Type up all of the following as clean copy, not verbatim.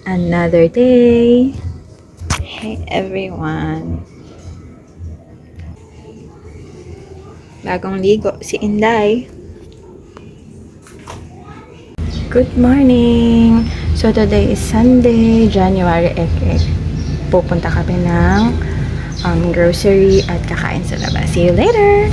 Another day. Hey everyone. Bagong ligo si Inday. Good morning. So today is Sunday, January 8. Pupunta kami ng grocery at kakain sa labas. See you later.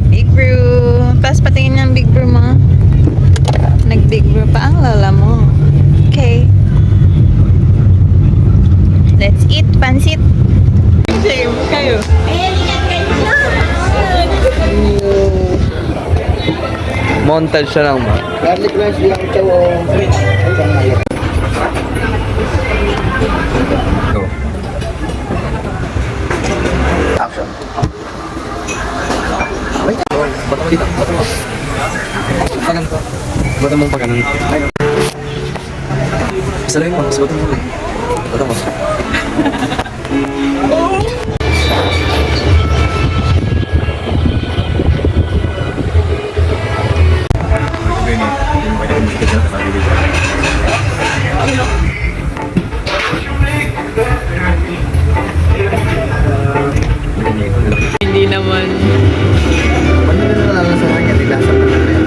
Big brew. Tapos patingin ng big brew mo. Nag-big brew pa ang lola mo. Okay. Let's eat pansit. Sige, kayo. Montage siya lang ba? Garlic rice lang ito o isang mayo. Go. Action. Bato mo dito. Bato mo. Pagan ko. Bato mo pa ganun. Isa lang mo. Bato mo. Bato mo. Hindi naman. Ano na lang sa kanya, nilasa pa na yan.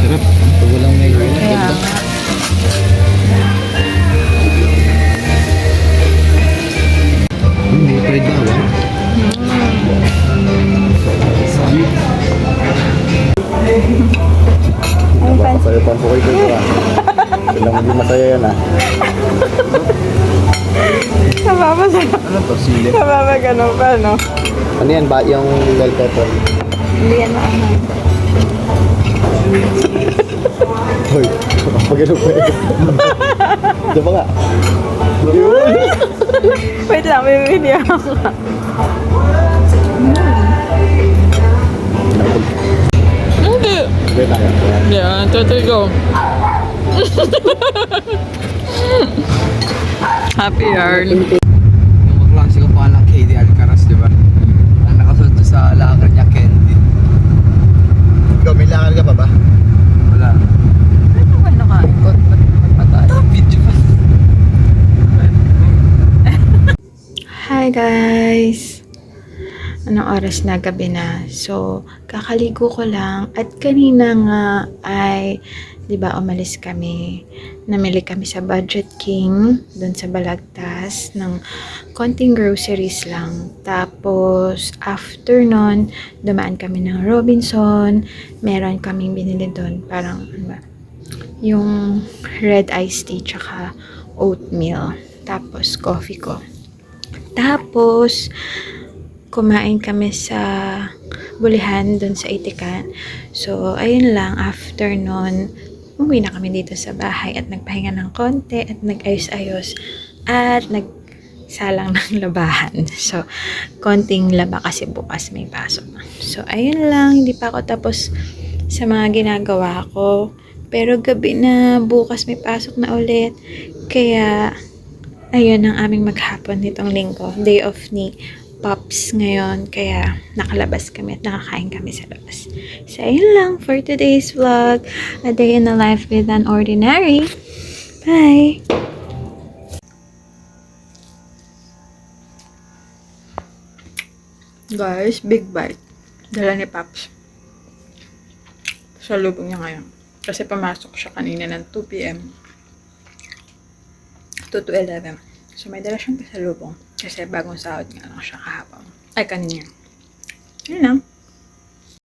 Sarap. Pag walang may Kaya nga. May fried bawang. Ang pansit. Masaya pa po kayo ito ah. Ilang hindi masaya yan ah. Nababasaya. Ano to? Sili. Nababagano pa, no? Ano yan ba yung bell pepper? Hindi yan maanghang. Hoy, pagano pa yun? Diba nga? Wait lang, may video ako. Hindi. Wait lang yan. Yeah, totally go. Happy yarn. Yung kaklase ko pa lang KD Alcaraz, di ba? Ang nakasunod sa lakad niya, Candy. Ikaw, may lakad ka pa ba? Wala. Ano ba nakaikot? Ba't magpatay? Video pa. Hi guys! Anong oras na? Gabi na. So, kakaligo ko lang. At kanina nga ay, di ba, umalis kami. Namili kami sa Budget King, doon sa Balagtas, ng konting groceries lang. Tapos, after nun, dumaan kami ng Robinson. Meron kaming binili doon. Parang, ano ba, yung red iced tea, tsaka oatmeal. Tapos, coffee ko. Tapos, kumain kami sa bulihan doon sa Itikan. So, ayun lang. After nun, umuwi na kami dito sa bahay at nagpahinga ng konti at nag-ayos-ayos at nagsalang ng labahan. So, konting laba kasi bukas may pasok. So, ayun lang. Hindi pa ako tapos sa mga ginagawa ko. Pero gabi na, bukas may pasok na ulit. Kaya, ayun ang aming maghapon nitong linggo. Day off ni Pops ngayon. Kaya nakalabas kami at nakakain kami sa labas. So, ayun lang for today's vlog. A day in the life with an ordinary. Bye! Guys, big bite. Dala ni Pops. Sa lubong niya ngayon. Kasi pumasok siya kanina ng 2 p.m. 2 to 11. So, may dala siyang pasalubong. Kasi bagong sahod nga lang siya kahapon. Ay, kanina. Yun lang.